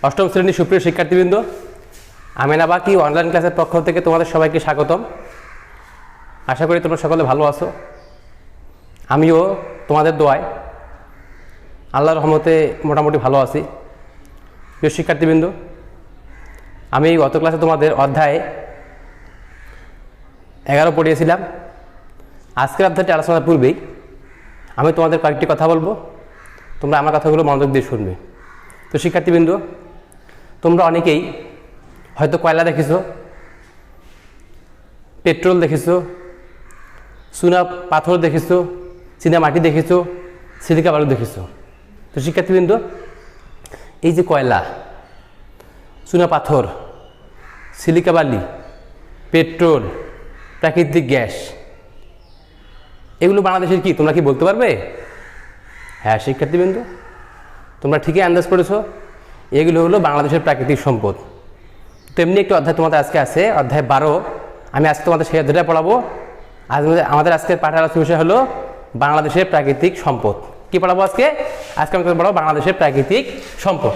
অষ্টম শ্রেণীর সুপ্রিয় শিক্ষার্থীবৃন্দ, আমিনা বাকি অনলাইন ক্লাসের পক্ষ থেকে তোমাদের সবাইকে স্বাগতম। আশা করি তোমরা সকলে ভালো আছো। আমিও তোমাদের দোয়ায় আল্লাহর রহমতে মোটামুটি ভালো আছি। প্রিয় শিক্ষার্থীবৃন্দ, আমি গত ক্লাসে তোমাদের অধ্যায় 11 পড়িয়েছিলাম। আজকের অধ্যায়টি আলোচনার পূর্বেই আমি তোমাদের কয়েকটি কথা বলবো, তোমরা আমার কথাগুলো মনোযোগ দিয়ে শুনবে। তো শিক্ষার্থীবৃন্দ, তোমরা অনেকেই হয়তো কয়লা দেখেছো, পেট্রোল দেখেছো, চুনা পাথর দেখেছো, চীনা মাটি দেখেছো, সিলিকা বালু দেখেছো। তো শিক্ষার্থীবৃন্দ, এই যে কয়লা, চুনা পাথর, সিলিকা বালি, পেট্রোল, প্রাকৃতিক গ্যাস, এগুলো বাংলাদেশের কি তোমরা কি বলতে পারবে? হ্যাঁ শিক্ষার্থীবৃন্দ, তোমরা ঠিকই আন্দাজ করেছো, এগুলো হলো বাংলাদেশের প্রাকৃতিক সম্পদ। তেমনি একটি অধ্যায় তোমাদের আজকে আছে, অধ্যায় 12। আমি আজকে তোমাদের সেই অধ্যায়টা পড়াবো। আমাদের আজকের পাঠের আলোচনার বিষয় হলো বাংলাদেশের প্রাকৃতিক সম্পদ। কি পড়াবো আজকে? আজকে আমি পড়াবো বাংলাদেশের প্রাকৃতিক সম্পদ।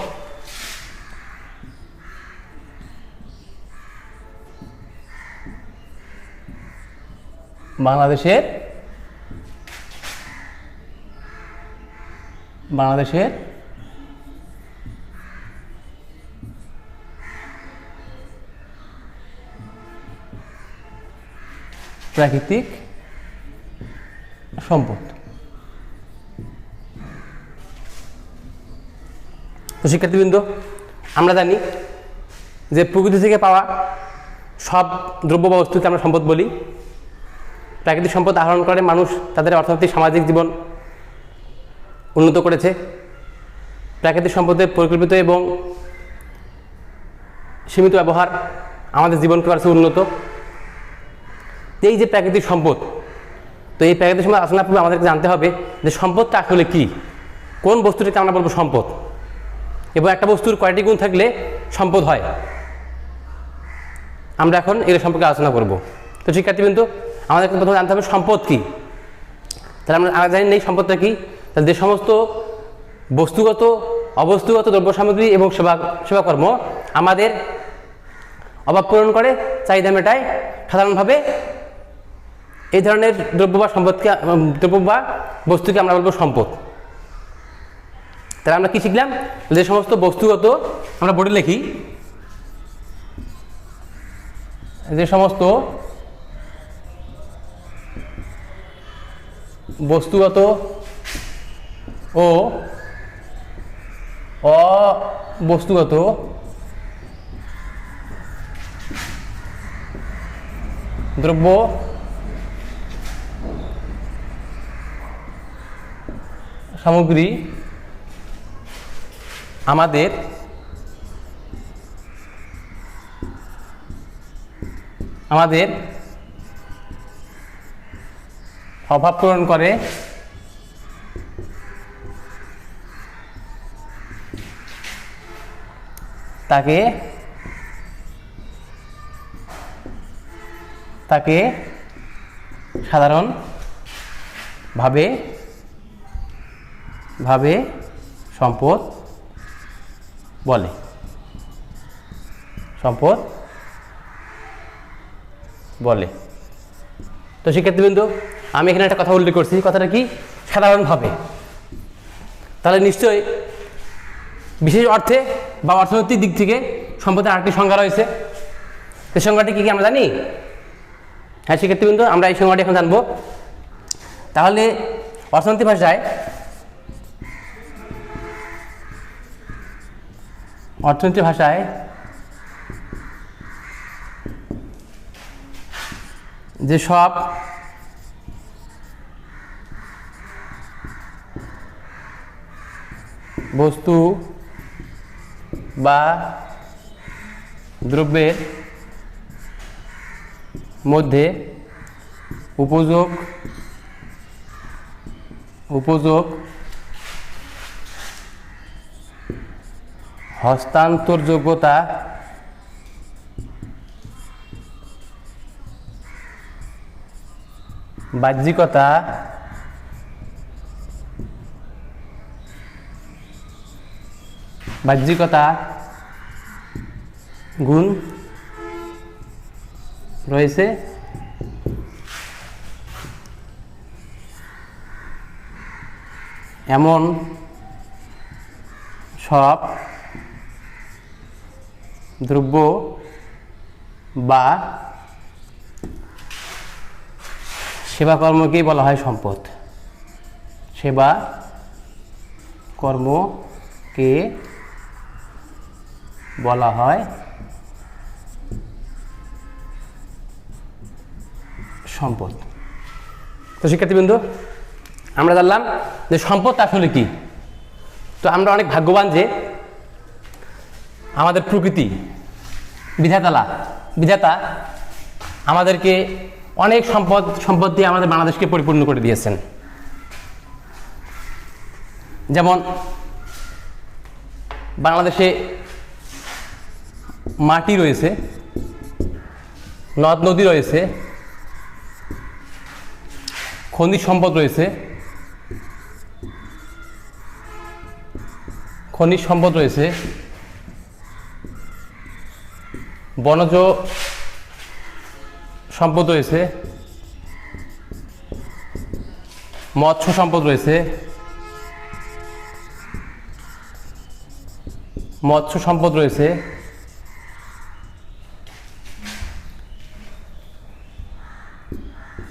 বাংলাদেশের প্রাকৃতিক সম্পদ। তো শিক্ষার্থীবৃন্দ, আমরা জানি যে প্রকৃতি থেকে পাওয়া সব দ্রব্য বা বস্তুকে আমরা সম্পদ বলি। প্রাকৃতিক সম্পদ আহরণ করে মানুষ তাদের অর্থনৈতিক সামাজিক জীবন উন্নত করেছে। প্রাকৃতিক সম্পদের পরিকল্পিত এবং সীমিত ব্যবহার আমাদের জীবনকে করেছে উন্নত। এই যে প্রাকৃতিক সম্পদ, তো এই প্রাকৃতিক সম্পদ আলোচনার পূর্বে আমাদেরকে জানতে হবে যে সম্পদটা আসলে কি, কোন বস্তুটিকে আমরা বলবো সম্পদ, এবং একটা বস্তুর কয়টি গুণ থাকলে সম্পদ হয়। আমরা এখন এর সম্পর্কে আলোচনা করব। তো শিক্ষার্থীবৃন্দ, আমাদেরকে প্রথমে জানতে হবে সম্পদ কি। তাহলে আমরা জানি এই সম্পদটা কি। তাহলে যে সমস্ত বস্তুগত, অবস্তুগত দ্রব্য সামগ্রী এবং সেবাকর্ম আমাদের অভাব পূরণ করে, চাহিদা মেটায়, সাধারণভাবে এই ধরনের দ্রব্য বা বস্তুকে আমরা বলবো সম্পদ। তাহলে আমরা কি শিখলাম? যে সমস্ত বস্তুগত, আমরা বোর্ডে লিখি, যে সমস্ত বস্তুগত ও অবস্তুগত দ্রব্য সামগ্রী আমাদের অভাব পূরণ করে, তাকে সাধারণভাবে সম্পদ বলে। তো শিক্ষার্থীবৃন্দ, আমি এখানে একটা কথা উল্লেখ করছি, কথাটা কি? সাধারণভাবে। তাহলে নিশ্চয়ই বিশেষ অর্থে বা অর্থনৈতিক দিক থেকে সম্পদের আরেকটি সংজ্ঞা রয়েছে। সেই সংজ্ঞাটি কি আমরা জানি? হ্যাঁ শিক্ষার্থীবৃন্দ, আমরা এই সংজ্ঞাটি এখন জানবো। তাহলে অর্থনৈতিক ভাষায় যে সব বস্তু বা দ্রব্যের মধ্যে উপযোগ হস্তান্তরযোগ্যতা বাহ্যিকতা গুণ রয়েছে এমন সব দ্রব্য বা সেবা কর্মকেই বলা হয় সম্পদ। সেবা কর্মকে বলা হয় সম্পদ। তো শিক্ষার্থীবৃন্দ, আমরা জানলাম যে সম্পদ আসলে কি। তো আমরা অনেক ভাগ্যবান যে আমাদের প্রকৃতি বিধাতা আমাদেরকে অনেক সম্পদ দিয়ে আমাদের বাংলাদেশকে পরিপূর্ণ করে দিয়েছেন। যেমন বাংলাদেশে মাটি রয়েছে, নদ নদী রয়েছে, খনিজ সম্পদ রয়েছে, বনজ সম্পদ রয়েছে, মৎস্য সম্পদ রয়েছে,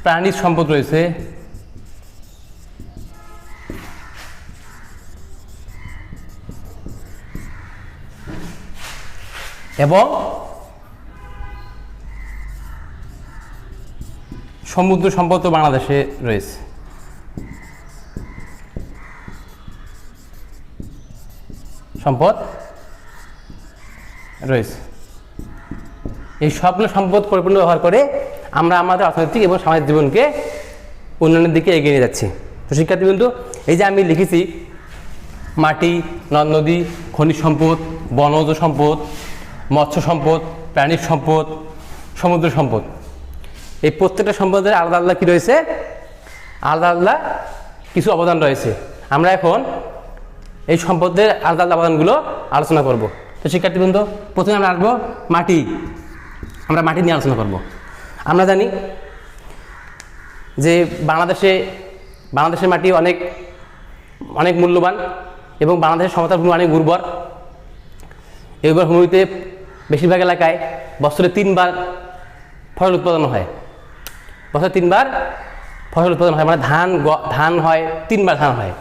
প্রাণীজ সম্পদ রয়েছে, এবং সমুদ্র সম্পদ বাংলাদেশে রয়েছে। এই সবগুলো সম্পদ পরিপূর্ণ ব্যবহার করে আমরা আমাদের অর্থনৈতিক এবং সামাজিক জীবনকে উন্নয়নের দিকে এগিয়ে নিয়ে যাচ্ছি। তো শিক্ষার্থীবৃন্দ, এই যে আমি লিখেছি মাটি, নদ নদী, খনিজ সম্পদ, বনজ সম্পদ, মৎস্য সম্পদ, প্রাণীজ সম্পদ, সমুদ্র সম্পদ, এই প্রত্যেকটা সম্পদের আলাদা আলাদা কী রয়েছে, আলাদা কিছু অবদান রয়েছে। আমরা এখন এই সম্পদের আলাদা অবদানগুলো আলোচনা করব। তো শিক্ষার্থীবৃন্দ, প্রথমে আমরা আসবো মাটি। আমরা মাটি নিয়ে আলোচনা করব। আমরা জানি যে বাংলাদেশের মাটি অনেক মূল্যবান এবং বাংলাদেশের সমতল ভূমি অনেক উর্বর। এই উর্বর ভূমিতে বেশিরভাগ এলাকায় বছরে 3 বার ফসল উৎপাদন হয়। মানে ধান হয় 3 বার ধান হয়।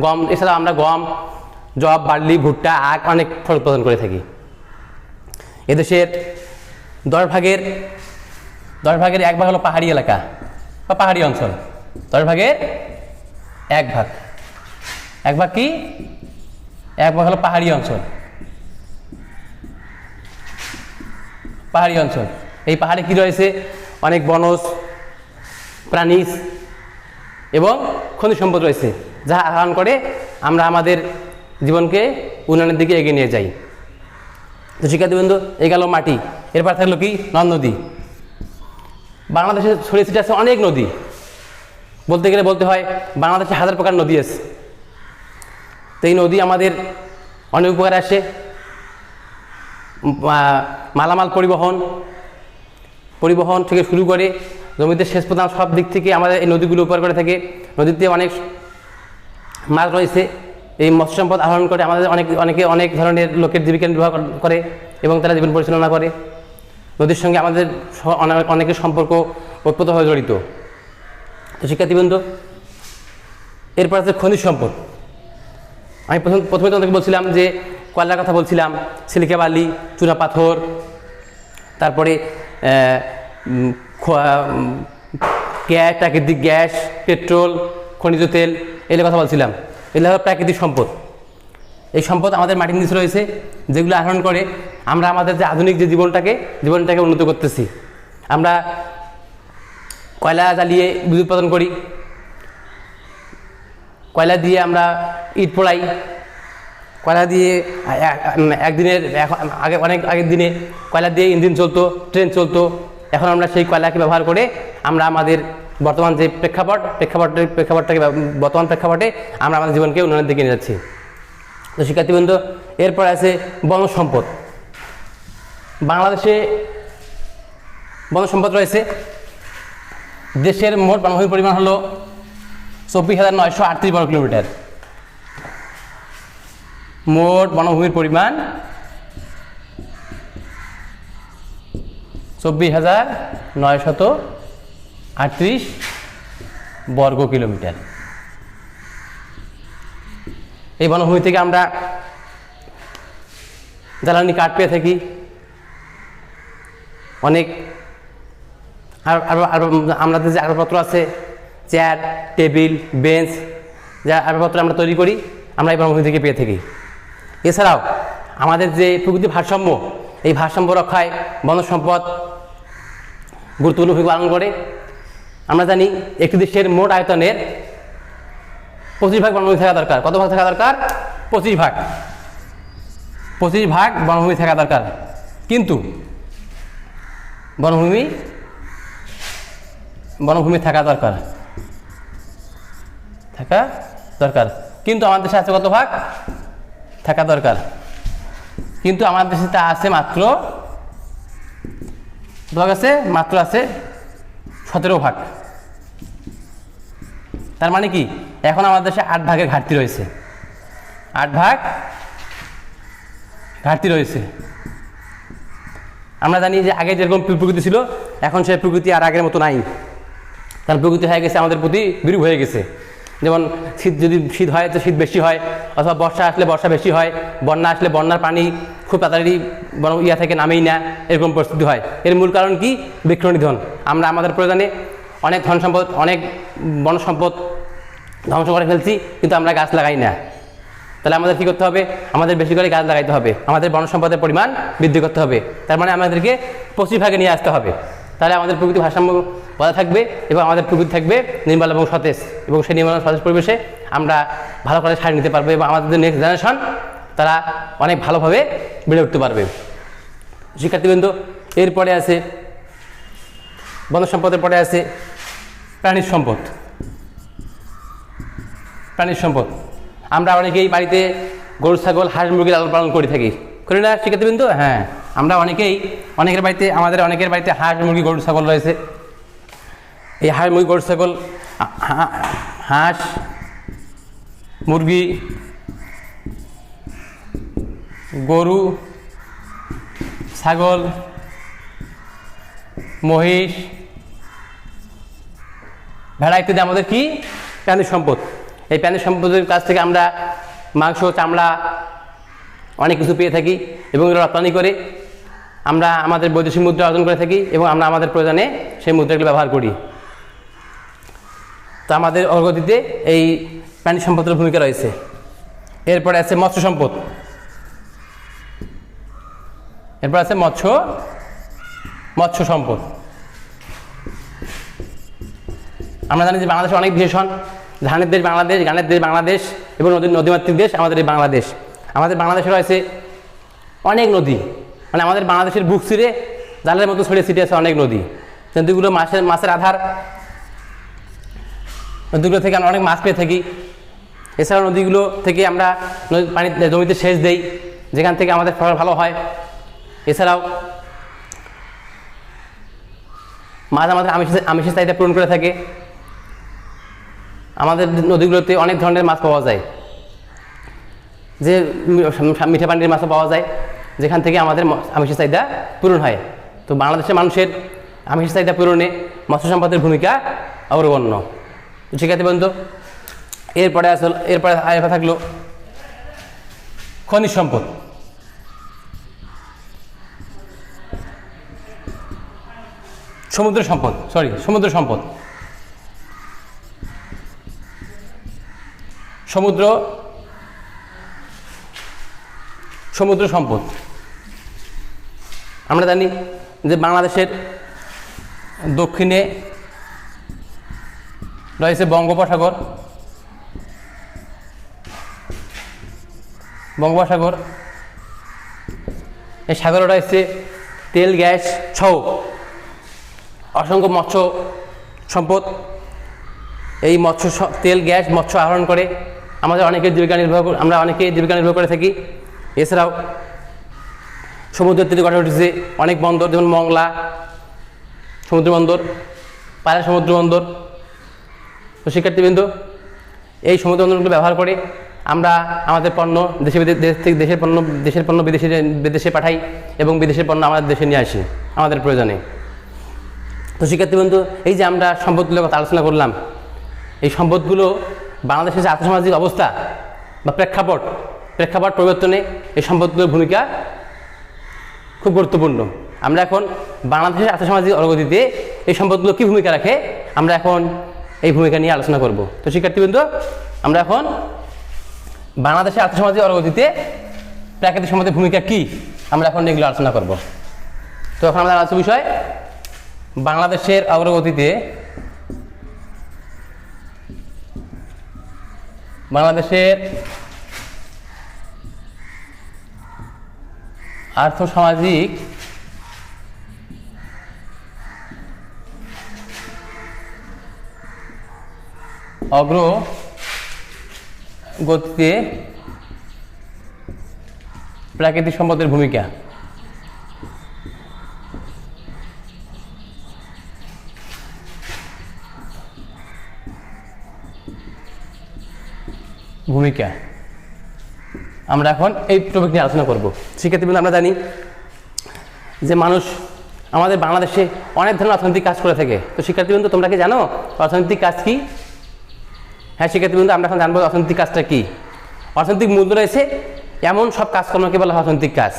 গম, এছাড়াও আমরা গম, জব, বার্লি, ভুট্টা, আখ অনেক ফসল উৎপাদন করে থাকি। এদেশের 10 ভাগের 1 ভাগ হলো পাহাড়ি এলাকা বা পাহাড়ি অঞ্চল। 10 ভাগের 1 ভাগ। 1 ভাগ কি? 1 ভাগ হলো পাহাড়ি অঞ্চল। এই পাহাড়ে কি রয়েছে? অনেক বনজ, প্রাণীজ এবং খনিজ সম্পদ রয়েছে, যা আহরণ করে আমরা আমাদের জীবনকে উন্নয়নের দিকে এগিয়ে নিয়ে যাই। তো শিক্ষার্থীবৃন্দ, এই গেল মাটি। এরপর থাকলো কি? নদ নদী। বাংলাদেশে ছড়িয়ে ছিটে আছে অনেক নদী। বলতে গেলে বলতে হয় বাংলাদেশে 1000 প্রকার নদী আছে। তো এই নদী আমাদের অনেক উপকারে আসে। মালামাল পরিবহন থেকে শুরু করে জমিতে সেচ প্রদান, সব দিক থেকে আমাদের এই নদীগুলো উপকার করে থাকে। নদীতে অনেক মাছ রয়েছে। এই মৎস্য সম্পদ আহরণ করে আমাদের অনেক ধরনের লোকের জীবিকা নির্বাহ করে এবং তারা জীবন পরিচালনা করে। নদীর সঙ্গে আমাদের অনেকের সম্পর্ক ওতপ্রোতভাবে জড়িত। তো শিক্ষার্থীবৃন্দ, এরপর আছে খনিজ সম্পদ। আমি প্রথমে তোমাদেরকে বলছিলাম যে কয়লার কথা বলছিলাম, সিলিকা বালি, চুনা পাথর, তারপরে প্রাকৃতিক গ্যাস, পেট্রোল, খনিজ তেল, এগুলোর কথা বলছিলাম। এগুলো হলো প্রাকৃতিক সম্পদ। এই সম্পদ আমাদের মাটির নিচে রয়েছে, যেগুলো আহরণ করে আমরা আমাদের যে আধুনিক যে জীবনটাকে উন্নত করতেছি। আমরা কয়লা জ্বালিয়ে বিদ্যুৎ উৎপাদন করি, কয়লা দিয়ে আমরা ইট পোড়াই, কয়লা দিয়ে অনেক আগের দিনে কয়লা দিয়ে ইঞ্জিন চলতো, ট্রেন চলতো। এখন আমরা সেই কয়লাকে ব্যবহার করে আমরা আমাদের বর্তমান যে বর্তমান প্রেক্ষাপটে আমরা আমাদের জীবনকে উন্নয়নের দিকে নিয়ে যাচ্ছি। তো শিক্ষার্থীবৃন্দ, এরপর আছে বনজ সম্পদ। বাংলাদেশে বন সম্পদ রয়েছে। দেশের মোট বনভূমির পরিমাণ হলো 24,938 বর্গ কিলোমিটার। মোট বনভূমির পরিমাণ 24,938 বর্গ কিলোমিটার। এই বনভূমি থেকে আমরা জ্বালানি কাঠ পেয়ে থাকি, অনেক আমাদের যে আসবাবপত্র আছে, চেয়ার, টেবিল, বেঞ্চ, যা আসবাবপত্র আমরা তৈরি করি, আমরা এই বনভূমি থেকে পেয়ে থাকি। এছাড়াও আমাদের যে প্রকৃতি ভারসাম্য, এই ভারসাম্য রক্ষায় বন সম্পদ গুরুত্বপূর্ণ ভূমিকা পালন করে। আমরা জানি একটি দেশের মোট আয়তনের 25 ভাগ বনভূমি থাকা দরকার। কত ভাগ থাকা দরকার? 25 ভাগ। 25 ভাগ বনভূমি থাকা দরকার। কিন্তু বনভূমি থাকা দরকার, কিন্তু আমাদের দেশে আছে কত ভাগ থাকা দরকার? কিন্তু আমাদের দেশে তা আছে মাত্র আছে 17 ভাগ। তার মানে কি, এখন আমাদের দেশে 8 ভাগের ঘাটতি রয়েছে। 8 ভাগ ঘাটতি রয়েছে। আমরা জানি যে আগে যেরকম প্রকৃতি ছিল, এখন সেই প্রকৃতি আর আগের মতো নাই। কারণ প্রকৃতি হয়ে গেছে আমাদের প্রতি বিরূপ হয়ে গেছে। যেমন যদি শীত হয় তো শীত বেশি হয়, অথবা বর্ষা আসলে বর্ষা বেশি হয়, বন্যা আসলে বন্যার পানি খুব তাড়াতাড়ি থেকে নামেই না, এরকম পরিস্থিতি হয়। এর মূল কারণ কি? বৃক্ষনিধন। আমরা আমাদের প্রয়োজনে অনেক ধন সম্পদ, অনেক বন সম্পদ ধ্বংস করে ফেলছি, কিন্তু আমরা গাছ লাগাই না। তাহলে আমাদের কী করতে হবে? আমাদের বেশি করে গাছ লাগাইতে হবে, আমাদের বন সম্পদের পরিমাণ বৃদ্ধি করতে হবে। তার মানে আমাদেরকে 25 ভাগে নিয়ে আসতে হবে। তাহলে আমাদের প্রকৃতি ভারসাম্য বজায় থাকবে এবং আমাদের প্রকৃতি থাকবে নির্মল এবং সতেজ, এবং সেই নির্মল সতেজ পরিবেশে আমরা ভালো করে সারিয়ে নিতে পারবো এবং আমাদের যে নেক্সট জেনারেশন তারা অনেক ভালোভাবে বেড়ে উঠতে পারবে। শিক্ষার্থীবৃন্দ, এরপরে আছে বন সম্পদের পরে আছে প্রাণীর সম্পদ। আমরা অনেকেই বাড়িতে গরু, ছাগল, হাঁস, মুরগি লালন পালন করে থাকি, করি না শিক্ষার্থীবৃন্দ? হ্যাঁ, আমরা অনেকের বাড়িতে হাঁস, মুরগি, গরু, ছাগল রয়েছে। এই হাঁস, মুরগি, গরু, ছাগল, হাঁস, মুরগি, গরু, ছাগল, মহিষ, ভেড়া ইত্যাদি আমাদের কি? প্রাণীর সম্পদ। এই প্রাণীর সম্পদের কাছ থেকে আমরা মাংস, চামড়া অনেক কিছু পেয়ে থাকি এবং এগুলো রপ্তানি করে আমরা আমাদের বৈদেশিক মুদ্রা অর্জন করে থাকি এবং আমরা আমাদের প্রয়োজনে সেই মুদ্রাগুলো ব্যবহার করি। তো আমাদের অগ্রগতিতে এই প্রাণী সম্পদের ভূমিকা রয়েছে। এরপরে আছে মৎস্য সম্পদ। মৎস্য সম্পদ। আমরা জানি যে বাংলাদেশে অনেক বিশেষণ, ধানের দেশ বাংলাদেশ, গানের দেশ বাংলাদেশ এবং নদীমাতৃক দেশ আমাদের এই বাংলাদেশ। আমাদের বাংলাদেশে রয়েছে অনেক নদী, মানে আমাদের বাংলাদেশের বুক চিরে জালের মতো ছড়িয়ে ছিটিয়ে আছে অনেক নদী। নদীগুলো মাছের আধার, নদীগুলো থেকে আমরা অনেক মাছ পেয়ে থাকি। এছাড়াও নদীগুলো থেকে আমরা জমিতে সেচ দেই, যেখান থেকে আমাদের ফসল ভালো হয়। এছাড়াও মাছ আমাদের আমিষের চাহিদা পূরণ করে থাকে। আমাদের নদীগুলোতে অনেক ধরনের মাছ পাওয়া যায়, যে মিঠা পানির মাছও পাওয়া যায়, যেখান থেকে আমাদের আমিষের চাহিদা পূরণ হয়। তো বাংলাদেশের মানুষের আমিষের চাহিদা পূরণে মৎস্য সম্পদের ভূমিকা অগ্রগণ্য। শিক্ষার্থীবৃন্দ, এরপরে থাকলো খনিজ সম্পদ। সমুদ্র সম্পদ। আমরা জানি যে বাংলাদেশের দক্ষিণে রয়েছে বঙ্গোপসাগর। এই সাগরে রয়েছে তেল, গ্যাস সহ অসংখ্য মৎস্য সম্পদ। এই তেল, গ্যাস, মৎস্য আহরণ করে আমরা অনেকেই জীবিকা নির্বাহ করে থাকি। এছাড়াও সমুদ্রের তীরে গড়ে উঠেছে অনেক বন্দর, যেমন মংলা সমুদ্র বন্দর, পায়রা সমুদ্র বন্দর। তো শিক্ষার্থীবৃন্দ, এই সমুদ্র বন্দরগুলো ব্যবহার করে আমরা আমাদের পণ্য দেশের পণ্য বিদেশে পাঠাই এবং বিদেশের পণ্য আমাদের দেশে নিয়ে আসি আমাদের প্রয়োজনে। তো শিক্ষার্থীবৃন্দ, এই যে আমরা সম্পদগুলোর কথা আলোচনা করলাম, এই সম্পদগুলো বাংলাদেশের যে আর্থসামাজিক অবস্থা বা প্রেক্ষাপট পরিবর্তনে এই সম্পদগুলোর ভূমিকা খুব গুরুত্বপূর্ণ। আমরা এখন বাংলাদেশের আর্থসামাজিক অগ্রগতিতে এই সম্পদগুলো কী ভূমিকা রাখে, আমরা এখন এই ভূমিকা নিয়ে আলোচনা করব। তো শিক্ষার্থীবৃন্দ, আমরা এখন বাংলাদেশের আর্থসামাজিক অগ্রগতিতে প্রাকৃতিক সম্পদের ভূমিকা কী, আমরা এখন এগুলো আলোচনা করব। তো এখন আমাদের আলোচ্য বিষয় বাংলাদেশের অগ্রগতিতে বাংলাদেশের আর্থসামাজিক অগ্রগতিতে প্রাকৃতিক সম্পদের ভূমিকা। আমরা এখন এই টপিক নিয়ে আলোচনা করব। শিক্ষার্থীবৃন্দ, আমরা জানি যে মানুষ আমাদের বাংলাদেশে অনেক ধরনের অর্থনৈতিক কাজ করে থাকে। তো শিক্ষার্থীবৃন্দ, তোমরা কি জানো অর্থনৈতিক কাজ কি? হ্যাঁ শিক্ষার্থীবৃন্দ, আমরা এখন জানবো অর্থনৈতিক কাজটা কি। অর্থনৈতিক মূল্য রয়েছে এমন সব কাজকর্মকে বলা হয় অর্থনৈতিক কাজ।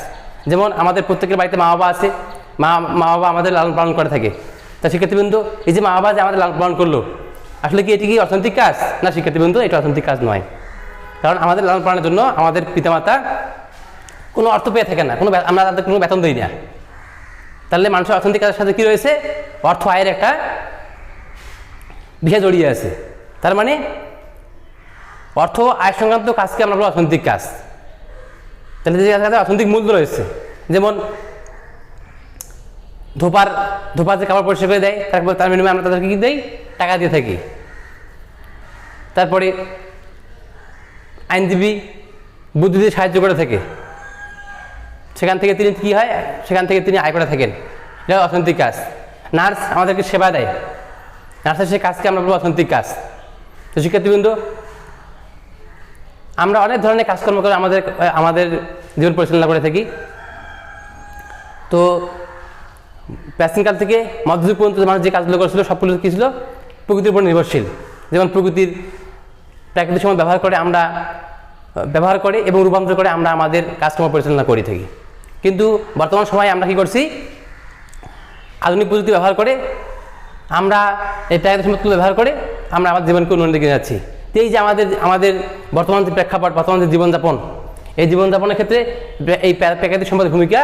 যেমন আমাদের প্রত্যেকের বাড়িতে মা বাবা আছে, মা বাবা আমাদের লালন পালন করে থাকে। তা শিক্ষার্থীবৃন্দ, এই যে মা বাবা যে আমাদের লালন পালন করলো, আসলে কি এটি কি অর্থনৈতিক কাজ? না শিক্ষার্থীবৃন্দ, এটা অর্থনৈতিক কাজ নয়। কারণ আমাদের লালন পালনের জন্য আমাদের পিতামাতা কোনো অর্থ পেয়ে থাকে না, আমরা তাদের কোনো বেতন দিই না। তাহলে মানুষের অর্থনৈতিক কাজের সাথে কী রয়েছে? অর্থ আয়ের একটা বিষয় জড়িয়ে আছে। তার মানে অর্থ আয় সংক্রান্ত কাজকে আমরা বলবো অর্থনৈতিক কাজ। তাহলে যে অর্থনৈতিক মূল্য রয়েছে, যেমন ধোপার যে কাপড় পরিষ্কার করে দেয়, তার বিনিময়ে আমরা তাদেরকে কী দিই? টাকা দিয়ে থাকি। তারপরে আইনজীবী বুদ্ধিতে সাহায্য করে থাকে, সেখান থেকে তিনি কী হয়? সেখান থেকে তিনি আয় করে থাকেন, এটা অর্থনৈতিক কাজ। নার্স আমাদেরকে সেবা দেয়, নার্সের সেই কাজকে আমরা বলবো অর্থনৈতিক কাজ। তো শিক্ষার্থীবৃন্দ, আমরা অনেক ধরনের কাজকর্ম করে আমাদের জীবন পরিচালনা করে থাকি। তো প্রাচীনকাল থেকে মধ্যযুগ পর্যন্ত মানুষ যে কাজগুলো করেছিল সবগুলো কী ছিল? প্রকৃতির উপর নির্ভরশীল। যেমন প্রাকৃতিক সম্পদ ব্যবহার করে এবং রূপান্তর করে আমরা আমাদের কাজকর্ম পরিচালনা করে থাকি। কিন্তু বর্তমান সময়ে আমরা কী করছি? আধুনিক প্রযুক্তি ব্যবহার করে আমরা এই প্রাকৃতিক সম্পদগুলো ব্যবহার করে আমরা আমাদের জীবনকে উন্নয়নের দিকে যাচ্ছি। তো এই যে আমাদের বর্তমান যে প্রেক্ষাপট, বর্তমান যে জীবনযাপন, এই জীবনযাপনের ক্ষেত্রে এই প্রাকৃতিক সম্পদের ভূমিকা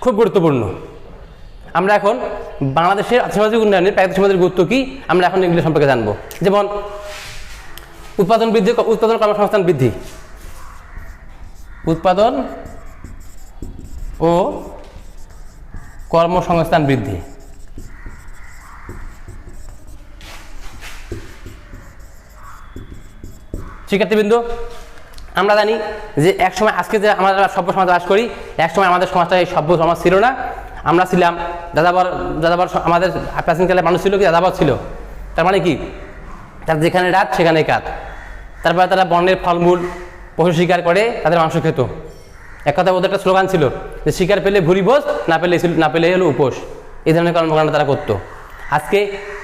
খুব গুরুত্বপূর্ণ। আমরা এখন বাংলাদেশের আর্থসামাজিক উন্নয়নে প্রাকৃতিক সম্পদের গুরুত্ব কী, আমরা এখন এগুলো সম্পর্কে জানবো। যেমন উৎপাদন কর্মসংস্থান বৃদ্ধি, উৎপাদন ও কর্মসংস্থান বৃদ্ধি। শিক্ষার্থীবৃন্দ, আমরা জানি যে একসময় আজকে যে আমরা সভ্য সমাজ বাস করি, একসময় আমাদের সমাজটা এই সভ্য সমাজ ছিল না। আমরা ছিলাম যাযাবর। আমাদের প্রাচীনকালে মানুষ ছিল কি? যাযাবর ছিল। তার মানে কি? তার যেখানে রাত সেখানে কাত। তারপরে তারা বনের ফলমূল পশু শিকার করে তাদের মাংস খেত। এক কথা ওদের একটা স্লোগান ছিল যে শিকার পেলে ভুরি বোঝ, না পেলে হলো উপোস। এই ধরনের কর্মকাণ্ড তারা করতো। আজকে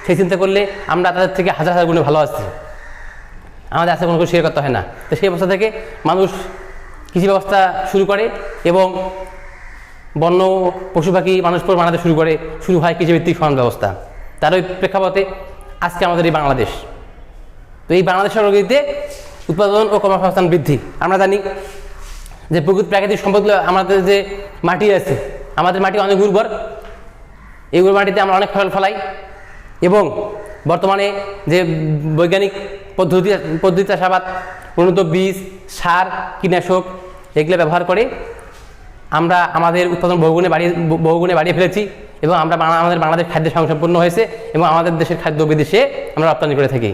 সেই চিন্তা করলে আমরা তাদের থেকে হাজার হাজার গুণে ভালো আছি, আমাদের আজকে কোনো কিছু শেয়ার করতে হয় না। তো সেই অবস্থা থেকে মানুষ কৃষি ব্যবস্থা শুরু করে এবং বন্য পশু পাখি মানুষ বানাতে শুরু হয় কৃষিভিত্তিক সমাজ ব্যবস্থা। তার ওই প্রেক্ষাপটে আজকে আমাদের এই বাংলাদেশ। তো এই বাংলাদেশের অগ্রগতিতে উৎপাদন ও কর্মসংস্থান বৃদ্ধি। আমরা জানি যে প্রাকৃতিক সম্পদগুলো, আমাদের যে মাটি আছে, আমাদের মাটি অনেক উর্বর। এই উর্বর মাটিতে আমরা অনেক ফসল ফলাই এবং বর্তমানে যে বৈজ্ঞানিক পদ্ধতি চাষাবাদ, উন্নত বীজ, সার, কীটনাশক এগুলো ব্যবহার করে আমরা আমাদের উৎপাদন বহুগুণে বাড়িয়ে ফেলেছি এবং আমাদের বাংলাদেশ খাদ্য স্বয়ংসম্পূর্ণ হয়েছে এবং আমাদের দেশের খাদ্য বিদেশে আমরা রপ্তানি করে থাকি।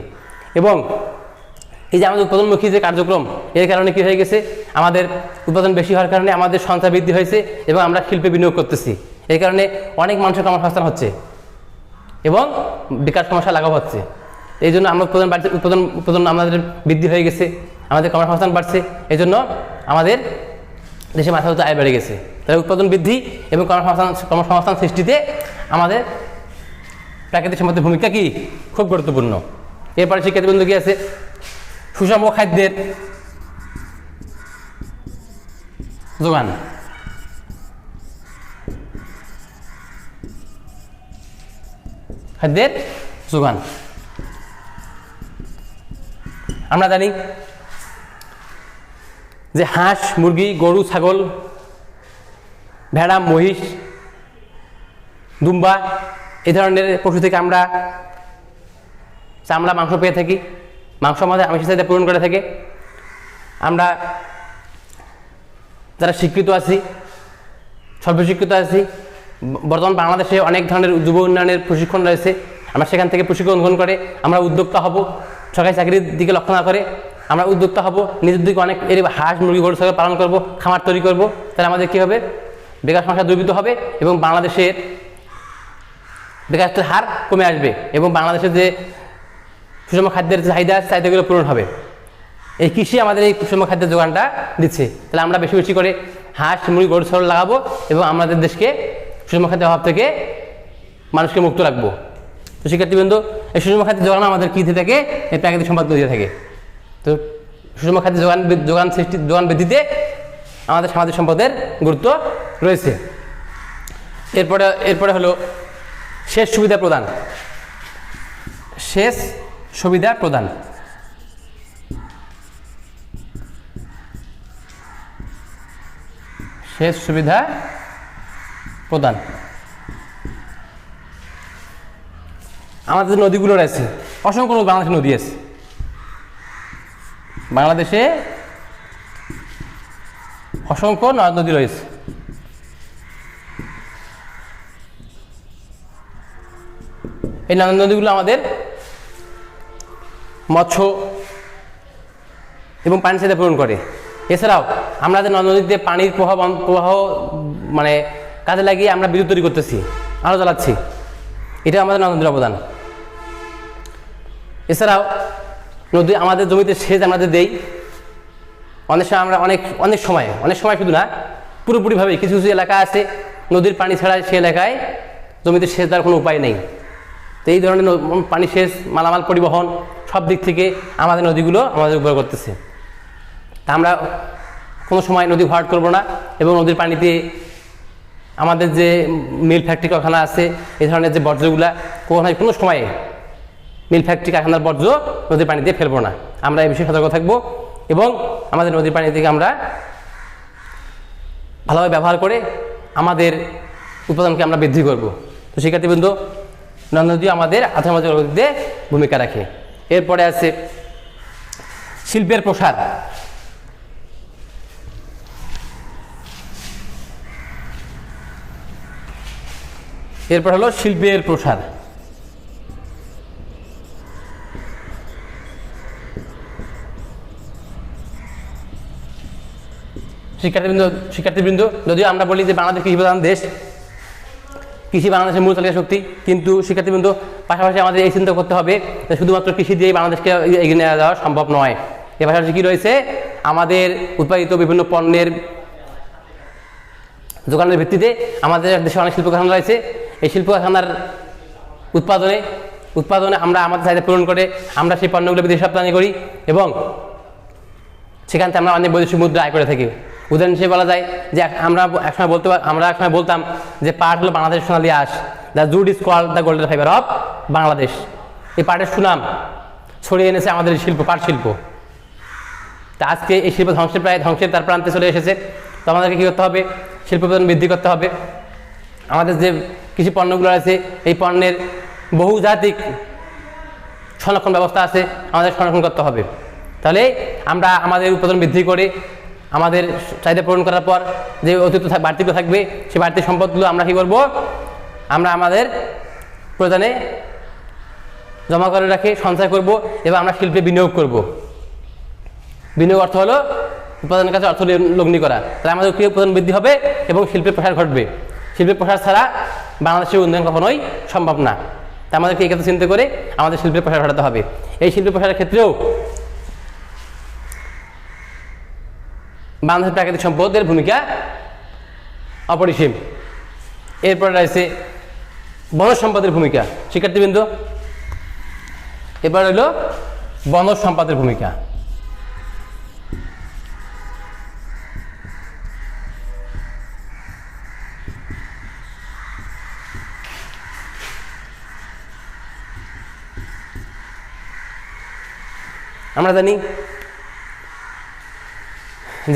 এবং এই যে আমাদের উৎপাদনমুখী যে কার্যক্রম, এর কারণে কি হয়ে গেছে, আমাদের উৎপাদন বেশি হওয়ার কারণে আমাদের সঞ্চয় বৃদ্ধি হয়েছে এবং আমরা শিল্পে বিনিয়োগ করতেছি। এই কারণে অনেক মানুষের কর্মসংস্থান হচ্ছে এবং বেকার সমস্যা লাঘব হচ্ছে। এই জন্য আমরা উৎপাদন বাড়ছে, উৎপাদন আমাদের বৃদ্ধি হয়ে গেছে, আমাদের কর্মসংস্থান বাড়ছে, এই জন্য আমাদের দেশে মাথা পিছু আয় বেড়ে গেছে। তাহলে উৎপাদন বৃদ্ধি এবং কর্মসংস্থান সৃষ্টিতে আমাদের প্রাকৃতিক সম্পদের ভূমিকা কি খুব গুরুত্বপূর্ণ। এরপরে শিক্ষার্থীবৃন্দ কি আছে, সুষম খাদ্যের যোগান। খাদ্যের যোগান আমরা জানি যে হাঁস, মুরগি, গরু, ছাগল, ভেড়া, মহিষ, দুম্বা এই ধরনের পশু থেকে আমরা চামড়া, মাংস পেয়ে থাকি। মাংস আমাদের আমিষের চাহিদা পূরণ করে থাকে। আমরা যারা শিক্ষিত আছি, সর্বশিক্ষিত আছি, বর্তমান বাংলাদেশে অনেক ধরনের যুব উন্নয়নের প্রশিক্ষণ রয়েছে। আমরা সেখান থেকে প্রশিক্ষণ গ্রহণ করে আমরা উদ্যোক্তা হব। সরকারি চাকরির দিকে লক্ষ্য না করে আমরা উদ্যোক্তা হব, নিজের দিকে অনেক এর হাঁস, মুরগি, গরু, ছাগল পালন করব, খামার তৈরি করব। তাহলে আমাদের কী হবে, বেকার সমস্যা দূরীভূত হবে এবং বাংলাদেশের বেকারত্বের হার কমে আসবে এবং বাংলাদেশের যে সুষম খাদ্যের চাহিদা আছে, চাহিদাগুলো পূরণ হবে। এই কৃষি আমাদের এই সুষম খাদ্যের যোগানটা দিচ্ছে। তাহলে আমরা বেশি বেশি করে হাঁস, মুরগি, গরু, ছাগল লাগাবো এবং আমাদের দেশকে সুষম খাদ্যের অভাব থেকে মানুষকে মুক্ত রাখবো। তো শিক্ষার্থীবৃন্দ, এই সুষম খাদ্যের যোগান আমাদের কী দিয়ে থাকে, এই প্রাকৃতিক সম্পদ দিয়ে থাকে। তো সুষম খাদ্যের যোগান বৃদ্ধিতে আমাদের সামাজিক সম্পদের গুরুত্ব রয়েছে। এরপরে হলো সেচ সুবিধা প্রদান। সেচ সুবিধা প্রদান। সেচ সুবিধা প্রদান। আমাদের যে নদীগুলো রয়েছে, অসংখ্য বাংলাদেশে নদী আছে। বাংলাদেশে অসংখ্য নদ নদী রয়েছে। এই নদ নদীগুলো আমাদের মৎস্য এবং পানি চাহিদা পূরণ করে। এছাড়াও আমরা যে নদ নদীতে পানির প্রবাহ মানে কাজে লাগিয়ে আমরা বিদ্যুৎ তৈরি করতেছি, আলো জ্বালাচ্ছি, এটা আমাদের নদ নদীর অবদান। এছাড়াও নদী আমাদের জমিতে সেচ আমরা যে দেই, অনেক সময় আমরা অনেক সময় শুধু না, পুরোপুরিভাবে কিছু কিছু এলাকা আছে নদীর পানি ছাড়া সে এলাকায় জমিতে সেচ দেওয়ার কোনো উপায় নেই। তো এই ধরনের পানি সেচ, মালামাল পরিবহন সব দিক থেকে আমাদের নদীগুলো আমাদের উপর করতেছে। তা আমরা কোনো সময় নদী ভরাট করবো না এবং নদীর পানিতে আমাদের যে মিল ফ্যাক্টরি কারখানা আছে, এই ধরনের যে বর্জ্যগুলা কোনো সময়ে মিল ফ্যাক্টরি কারখানার বর্জ্য নদীর পানিতে ফেলবো না। আমরা এই বিষয়ে সতর্ক থাকবো এবং আমাদের নদীর পানি থেকে আমরা ভালোভাবে ব্যবহার করে আমাদের উৎপাদনকে আমরা বৃদ্ধি করব। তো শিক্ষার্থীবৃন্দ, নদী আমাদের আর্থসামাজিক অগ্রগতিতে ভূমিকা রাখে। এরপরে আছে শিল্পের প্রসার। এরপর হলো শিল্পের প্রসার। শিক্ষার্থীবৃন্দ, যদিও আমরা বলি যে বাংলাদেশ কৃষি প্রধান দেশ, কৃষি বাংলাদেশের মূল চালিকা শক্তি, কিন্তু শিক্ষার্থীবৃন্দ পাশাপাশি আমাদের এই চিন্তা করতে হবে যে শুধুমাত্র কৃষি দিয়েই বাংলাদেশকে এগিয়ে নিয়ে যাওয়া সম্ভব নয়। এর পাশাপাশি কী রয়েছে, আমাদের উৎপাদিত বিভিন্ন পণ্যের যোগানের ভিত্তিতে আমাদের দেশে অনেক শিল্প কারখানা রয়েছে। এই শিল্প কারখানার উৎপাদনে আমরা আমাদের চাহিদা পূরণ করে আমরা সেই পণ্যগুলো বিদেশে রপ্তানি করি এবং সেখান থেকে আমরা অনেক বৈদেশিক মুদ্রা আয় করে থাকি। উদাহরণ হিসেবে বলা যায় যে আমরা একসময় বলতাম যে পাট হলো বাংলাদেশের সোনালী আঁশ, the jute is called the golden fibre of Bangladesh. এই পাটের সুনাম ছড়িয়ে এনেছে আমাদের পাট শিল্প। তা আজকে এই শিল্প ধ্বংসের তার প্রান্তে চলে এসেছে। তো আমাদেরকে কী করতে হবে, শিল্প উৎপাদন বৃদ্ধি করতে হবে। আমাদের যে কৃষি পণ্যগুলো আছে, এই পণ্যের বহুজাতিক সংরক্ষণ ব্যবস্থা আছে, আমাদের সংরক্ষণ করতে হবে। তাহলে আমরা আমাদের উৎপাদন বৃদ্ধি করে আমাদের চাহিদা পূরণ করার পর যে অতিরিক্ত বাড়তিগুলো থাকবে, সেই বাড়তি সম্পদগুলো আমরা কী করব, আমরা আমাদের প্রয়োজনে জমা করে রাখে সঞ্চয় করব এবং আমরা শিল্পে বিনিয়োগ করব। বিনিয়োগ অর্থ হলো উৎপাদনের কাছে অর্থ লগ্নি করা। তাহলে আমাদের কি উৎপাদন বৃদ্ধি হবে এবং শিল্পের প্রসার ঘটবে। শিল্পের প্রসার ছাড়া বাংলাদেশের উন্নয়ন কখনোই সম্ভব না। তা আমাদেরকে এই কথা চিন্তা করে আমাদের শিল্পের প্রসার ঘটাতে হবে। এই শিল্পের প্রসারের ক্ষেত্রেও বাংলাদেশের প্রাকৃতিক সম্পদের ভূমিকা অপরিসীম। এরপরে রয়েছে বনজ সম্পদের ভূমিকা। শিক্ষার্থীবৃন্দ, এবার হলো বনজ সম্পদের ভূমিকা। আমরা জানি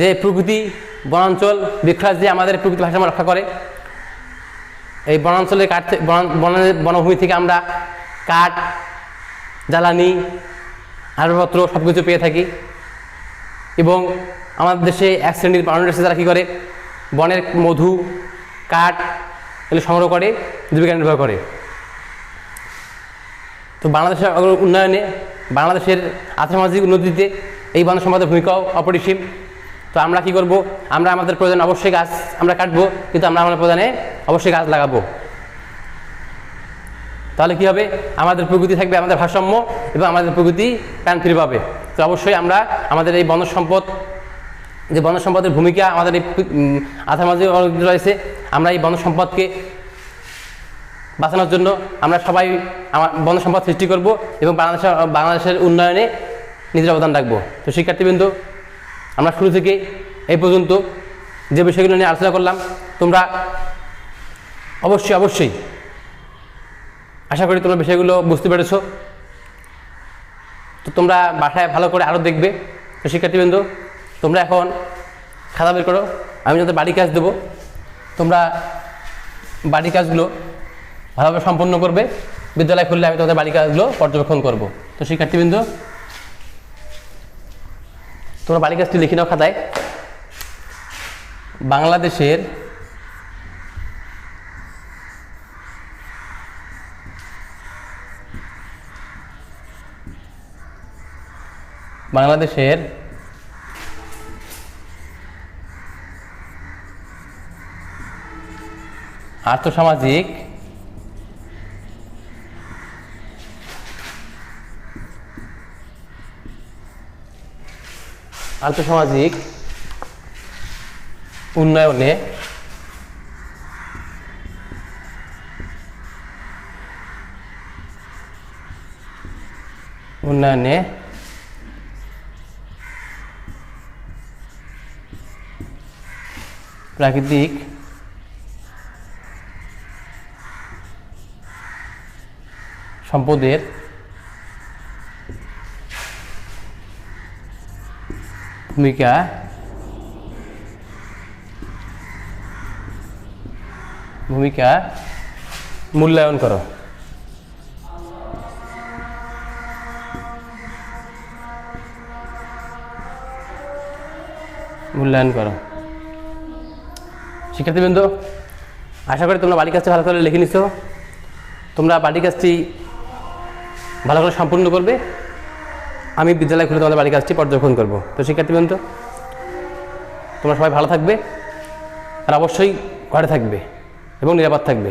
যে প্রকৃতি, বনাঞ্চল, বৃক্ষরাজ দিয়ে আমাদের প্রকৃতি ভারসাম্য রক্ষা করে। এই বনাঞ্চলের বনভূমি থেকে আমরা কাঠ, জ্বালানি, আসবাবপত্র সব কিছু পেয়ে থাকি। এবং আমাদের দেশে এক শ্রেণীর মানুষ আছে যারা কী করে, বনের মধু, কাঠ এগুলো সংগ্রহ করে জীবিকা নির্বাহ করে। তো বাংলাদেশের উন্নয়নে, বাংলাদেশের আর্থসামাজিক উন্নতিতে এই বন সম্পদের ভূমিকাও অপরিসীম। তো আমরা কি করব, আমরা আমাদের প্রয়োজনে অবশ্যই গাছ আমরা কাটবো, কিন্তু আমরা আমাদের প্রয়োজনে অবশ্যই গাছ লাগাবো। তাহলে কি হবে, আমাদের প্রকৃতি থাকবে আমাদের ভারসাম্য এবং আমাদের প্রকৃতি প্রাণ ফিরে পাবে। তো অবশ্যই আমরা আমাদের এই বনজ সম্পদ, যে বনজ সম্পদের ভূমিকা আমাদের এই আর্থসামাজিক রয়েছে, আমরা এই বনজ সম্পদকে বাঁচানোর জন্য আমরা সবাই বনজ সম্পদ সৃষ্টি করব এবং বাংলাদেশের উন্নয়নে নিজের অবদান রাখবো। তো শিক্ষার্থীবৃন্দ, আমরা শুরু থেকে এই পর্যন্ত যে বিষয়গুলো নিয়ে আলোচনা করলাম, তোমরা অবশ্যই আশা করি তোমরা বিষয়গুলো বুঝতে পেরেছো। তো তোমরা বাসায় ভালো করে আরও দেখবে। তো শিক্ষার্থীবৃন্দ, তোমরা এখন খাতা বের করো, আমি যাদের বাড়ি কাজ দেবো, তোমরা বাড়ি কাজগুলো ভালোভাবে সম্পন্ন করবে। বিদ্যালয় খুললে আমি তোমাদের বাড়ি কাজগুলো পর্যবেক্ষণ করব। তো শিক্ষার্থীবৃন্দ, তোমরা বাড়ি কাজটি লিখে নাও খাতায়। বাংলাদেশের আর্থসামাজিক উন্নয়নে প্রাকৃতিক সম্পদের ভূমিকা মূল্যায়ন করো। শিক্ষার্থীবৃন্দ, আশা করি তোমরা বাড়ি কাজটি ভালো করে লিখে নিছো। তোমরা বাড়ি কাজটি ভালো করে সম্পূর্ণ করবে। আমি বিদ্যালয় খুলে তোমাদের বাড়ি কাজটি পর্যবেক্ষণ করব। তো শিক্ষার্থীবৃন্দ, তোমরা সবাই ভালো থাকবে আর অবশ্যই ঘরে থাকবে এবং নিরাপদ থাকবে।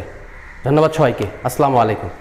ধন্যবাদ সবাইকে। আসসালামু আলাইকুম।